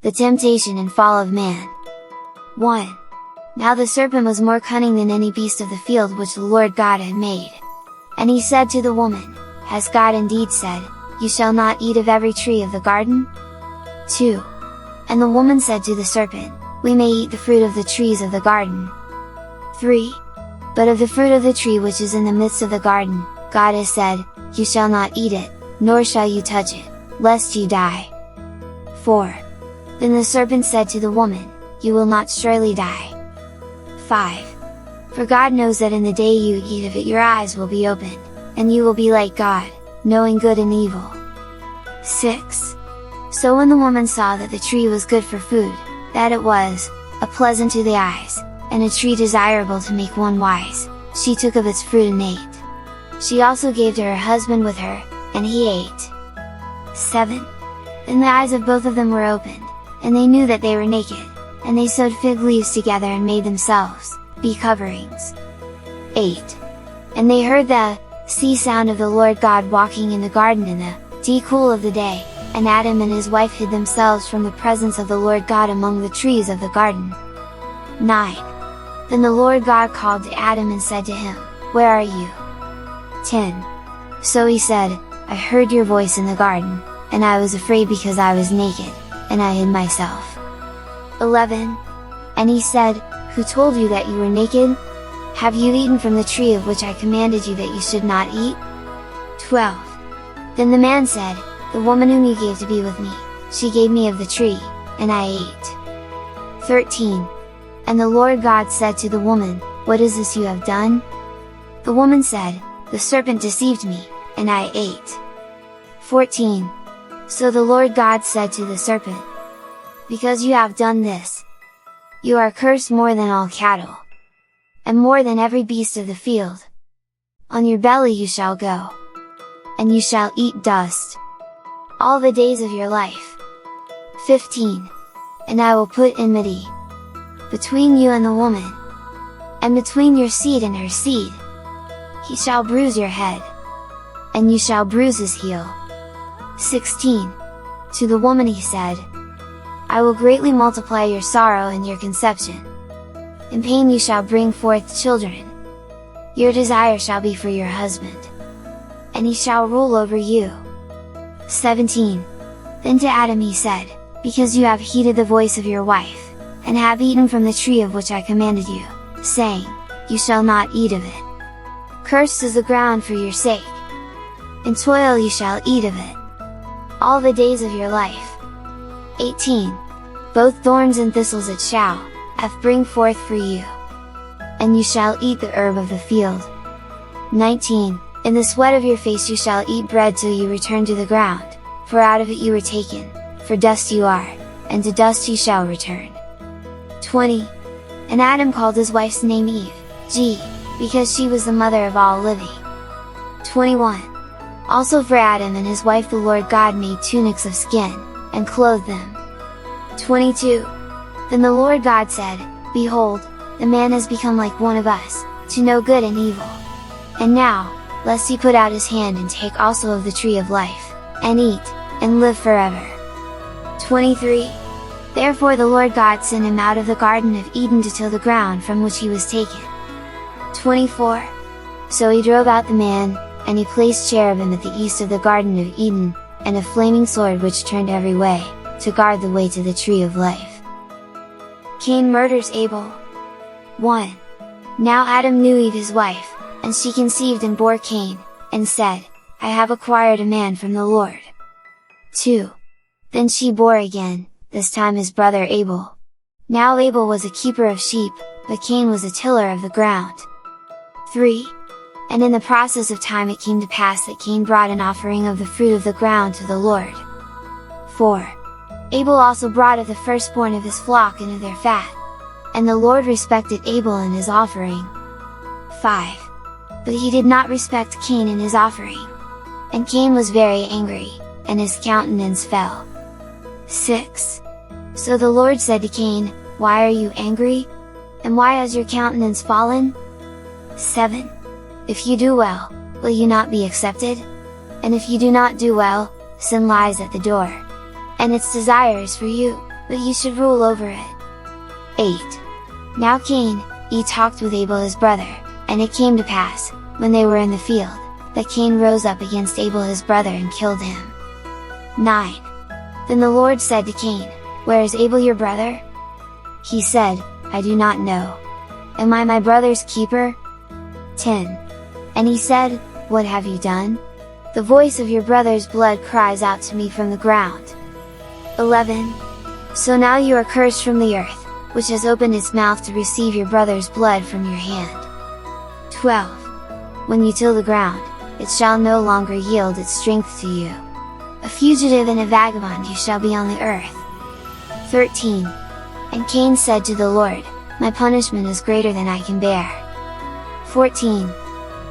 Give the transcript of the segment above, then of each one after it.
The temptation and fall of man. 1. Now the serpent was more cunning than any beast of the field which the Lord God had made. And he said to the woman, Has God indeed said, You shall not eat of every tree of the garden? 2. And the woman said to the serpent, We may eat the fruit of the trees of the garden. 3. But of the fruit of the tree which is in the midst of the garden, God has said, You shall not eat it, nor shall you touch it, lest you die. 4. Then the serpent said to the woman, You will not surely die. 5. For God knows that in the day you eat of it your eyes will be opened, and you will be like God, knowing good and evil. 6. So when the woman saw that the tree was good for food, that it was, a pleasant to the eyes, and a tree desirable to make one wise, she took of its fruit and ate. She also gave to her husband with her, and he ate. 7. Then the eyes of both of them were opened, and they knew that they were naked, and they sewed fig leaves together and made themselves bee coverings. 8. And they heard the sea sound of the Lord God walking in the garden in the cool of the day, and Adam and his wife hid themselves from the presence of the Lord God among the trees of the garden. 9. Then the Lord God called to Adam and said to him, Where are you? 10. So he said, I heard your voice in the garden, and I was afraid because I was naked, and I hid myself. 11. And he said, Who told you that you were naked? Have you eaten from the tree of which I commanded you that you should not eat? 12. Then the man said, The woman whom you gave to be with me, she gave me of the tree, and I ate. 13. And the Lord God said to the woman, What is this you have done? The woman said, The serpent deceived me, and I ate. 14. So the Lord God said to the serpent, Because you have done this, you are cursed more than all cattle, and more than every beast of the field. On your belly you shall go, and you shall eat dust, all the days of your life. 15. And I will put enmity between you and the woman, and between your seed and her seed. He shall bruise your head, and you shall bruise his heel. 16. To the woman he said, I will greatly multiply your sorrow and your conception. In pain you shall bring forth children. Your desire shall be for your husband, and he shall rule over you. 17. Then to Adam he said, Because you have heeded the voice of your wife, and have eaten from the tree of which I commanded you, saying, You shall not eat of it. Cursed is the ground for your sake. In toil you shall eat of it, all the days of your life. 18. Both thorns and thistles it shall bring forth for you, and you shall eat the herb of the field. 19. In the sweat of your face you shall eat bread till you return to the ground, for out of it you were taken, for dust you are, and to dust you shall return. 20. And Adam called his wife's name Eve, because she was the mother of all living. 21. Also for Adam and his wife the Lord God made tunics of skin, and clothed them. 22. Then the Lord God said, Behold, the man has become like one of us, to know good and evil. And now, lest he put out his hand and take also of the tree of life, and eat, and live forever. 23. Therefore the Lord God sent him out of the Garden of Eden to till the ground from which he was taken. 24. So he drove out the man, and he placed cherubim at the east of the Garden of Eden, and a flaming sword which turned every way, to guard the way to the tree of life. Cain murders Abel. 1. Now Adam knew Eve his wife, and she conceived and bore Cain, and said, I have acquired a man from the Lord. 2. Then she bore again, this time his brother Abel. Now Abel was a keeper of sheep, but Cain was a tiller of the ground. 3. And in the process of time it came to pass that Cain brought an offering of the fruit of the ground to the Lord. 4. Abel also brought of the firstborn of his flock and of their fat, and the Lord respected Abel and his offering. 5. But he did not respect Cain and his offering. And Cain was very angry, and his countenance fell. 6. So the Lord said to Cain, Why are you angry? And why has your countenance fallen? 7. If you do well, will you not be accepted? And if you do not do well, sin lies at the door, and its desire is for you, but you should rule over it. 8. Now Cain, he talked with Abel his brother, and it came to pass, when they were in the field, that Cain rose up against Abel his brother and killed him. 9. Then the Lord said to Cain, Where is Abel your brother? He said, I do not know. Am I my brother's keeper? 10. And he said, What have you done? The voice of your brother's blood cries out to me from the ground. 11. So now you are cursed from the earth, which has opened its mouth to receive your brother's blood from your hand. 12. When you till the ground, it shall no longer yield its strength to you. A fugitive and a vagabond you shall be on the earth. 13. And Cain said to the Lord, My punishment is greater than I can bear. 14.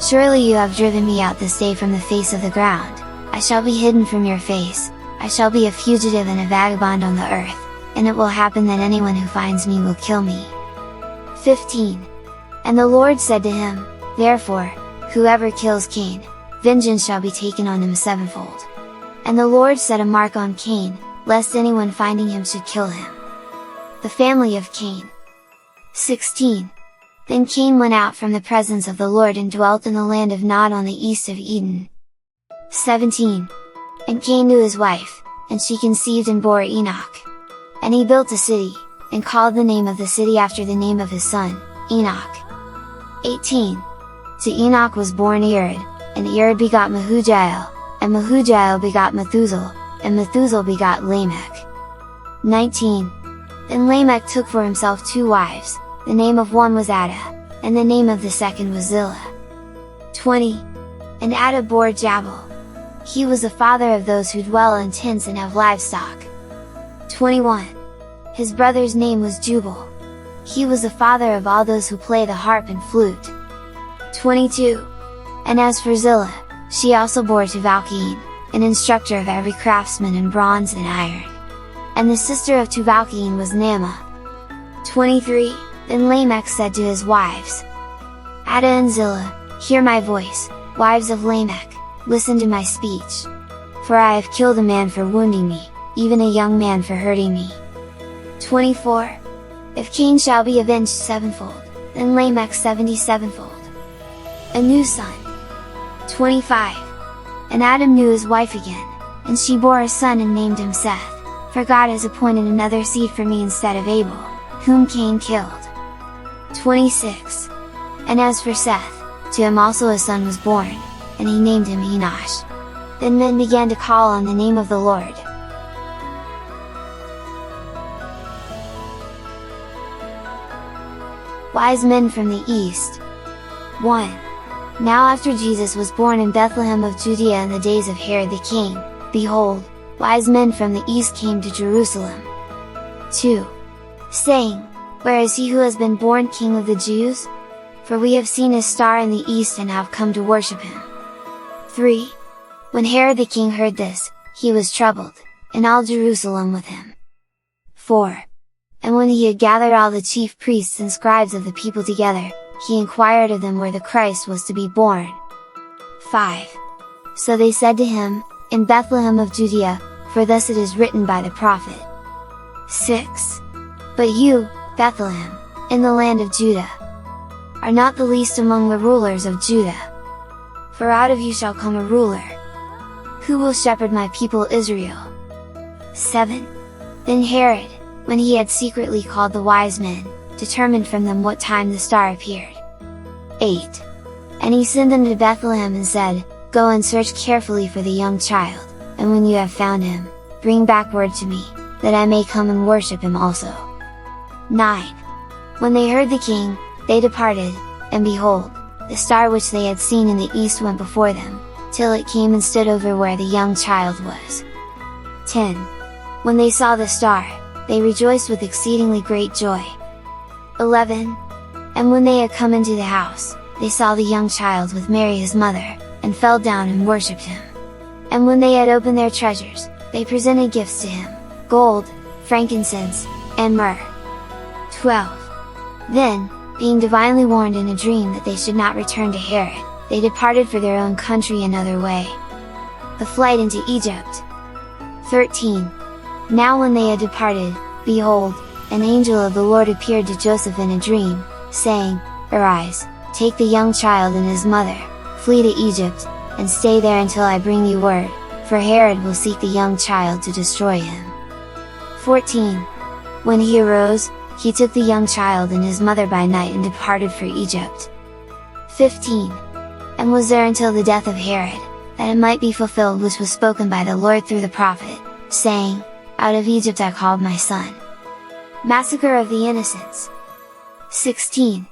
Surely you have driven me out this day from the face of the ground, I shall be hidden from your face, I shall be a fugitive and a vagabond on the earth, and it will happen that anyone who finds me will kill me. 15. And the Lord said to him, Therefore, whoever kills Cain, vengeance shall be taken on him sevenfold. And the Lord set a mark on Cain, lest anyone finding him should kill him. The family of Cain. 16. Then Cain went out from the presence of the Lord and dwelt in the land of Nod on the east of Eden. 17. And Cain knew his wife, and she conceived and bore Enoch. And he built a city, and called the name of the city after the name of his son, Enoch. 18. To Enoch was born Irad, and Irad begot Mehujael, and Mehujael begot Methuselah, and Methuselah begot Lamech. 19. Then Lamech took for himself 2 wives, the name of one was Ada, and the name of the second was Zillah. 20. And Ada bore Jabal. He was the father of those who dwell in tents and have livestock. 21. His brother's name was Jubal. He was the father of all those who play the harp and flute. 22. And as for Zillah, she also bore Tuvalcain, an instructor of every craftsman in bronze and iron. And the sister of Tuvalcain was Naamah. 23. Then Lamech said to his wives, Ada and Zillah, hear my voice, wives of Lamech, listen to my speech. For I have killed a man for wounding me, even a young man for hurting me. 24. If Cain shall be avenged sevenfold, then Lamech 77-fold. A new son. 25. And Adam knew his wife again, and she bore a son and named him Seth, for God has appointed another seed for me instead of Abel, whom Cain killed. 26. And as for Seth, to him also a son was born, and he named him Enosh. Then men began to call on the name of the Lord. Wise men from the East. 1. Now after Jesus was born in Bethlehem of Judea in the days of Herod the king, behold, wise men from the east came to Jerusalem. 2. Saying, Where is he who has been born King of the Jews? For we have seen his star in the east and have come to worship him. 3. When Herod the king heard this, he was troubled, and all Jerusalem with him. 4. And when he had gathered all the chief priests and scribes of the people together, he inquired of them where the Christ was to be born. 5. So they said to him, In Bethlehem of Judea, for thus it is written by the prophet. 6. But you, Bethlehem, in the land of Judah, are not the least among the rulers of Judah. For out of you shall come a ruler, who will shepherd my people Israel. 7. Then Herod, when he had secretly called the wise men, determined from them what time the star appeared. 8. And he sent them to Bethlehem and said, Go and search carefully for the young child, and when you have found him, bring back word to me, that I may come and worship him also. 9. When they heard the king, they departed, and behold, the star which they had seen in the east went before them, till it came and stood over where the young child was. 10. When they saw the star, they rejoiced with exceedingly great joy. 11. And when they had come into the house, they saw the young child with Mary his mother, and fell down and worshipped him. And when they had opened their treasures, they presented gifts to him, gold, frankincense, and myrrh. 12. Then, being divinely warned in a dream that they should not return to Herod, they departed for their own country another way. The flight into Egypt. 13. Now when they had departed, behold, an angel of the Lord appeared to Joseph in a dream, saying, Arise, take the young child and his mother, flee to Egypt, and stay there until I bring you word, for Herod will seek the young child to destroy him. 14. When he arose, he took the young child and his mother by night and departed for Egypt. 15. And was there until the death of Herod, that it might be fulfilled which was spoken by the Lord through the prophet, saying, Out of Egypt I called my son. Massacre of the innocents. 16.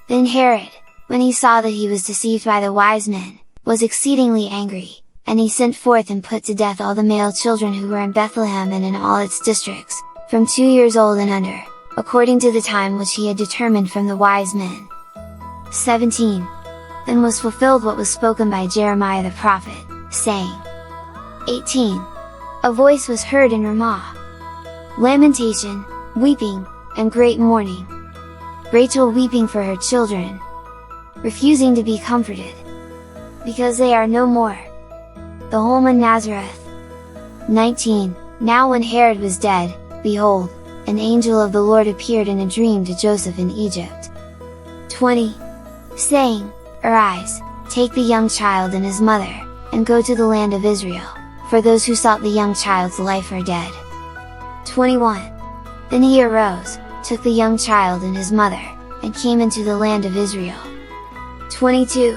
Then Herod, when he saw that he was deceived by the wise men, was exceedingly angry, and he sent forth and put to death all the male children who were in Bethlehem and in all its districts, from 2 years old and under, according to the time which he had determined from the wise men. 17. Then was fulfilled what was spoken by Jeremiah the prophet, saying, 18. A voice was heard in Ramah. Lamentation, weeping, and great mourning. Rachel weeping for her children, refusing to be comforted, because they are no more. The home in Nazareth. 19. Now when Herod was dead, behold, an angel of the Lord appeared in a dream to Joseph in Egypt. 20. Saying, Arise, take the young child and his mother, and go to the land of Israel, for those who sought the young child's life are dead. 21. Then he arose, took the young child and his mother, and came into the land of Israel. 22.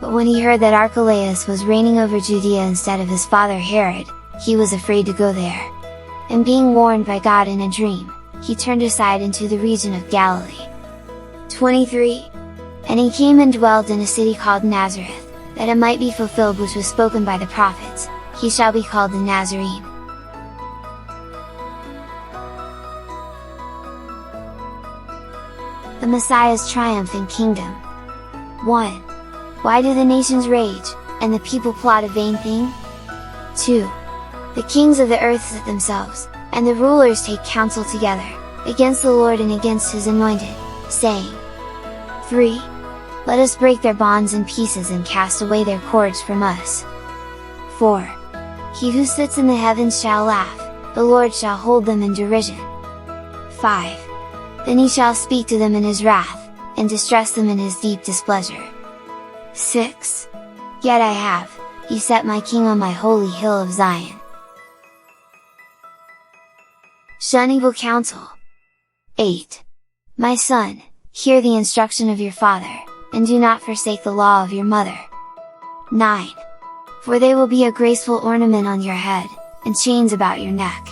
But when he heard that Archelaus was reigning over Judea instead of his father Herod, he was afraid to go there. And being warned by God in a dream, he turned aside into the region of Galilee. 23. And he came and dwelt in a city called Nazareth, that it might be fulfilled which was spoken by the prophets, he shall be called the Nazarene. The Messiah's triumph and kingdom. 1. Why do the nations rage, and the people plot a vain thing? 2. The kings of the earth set themselves, and the rulers take counsel together, against the Lord and against his anointed, saying, 3. Let us break their bonds in pieces and cast away their cords from us. 4. He who sits in the heavens shall laugh, the Lord shall hold them in derision. 5. Then he shall speak to them in his wrath, and distress them in his deep displeasure. 6. Yet I have, he set my king on my holy hill of Zion. Shun evil counsel. 8. My son, hear the instruction of your father, and do not forsake the law of your mother. 9. For they will be a graceful ornament on your head, and chains about your neck.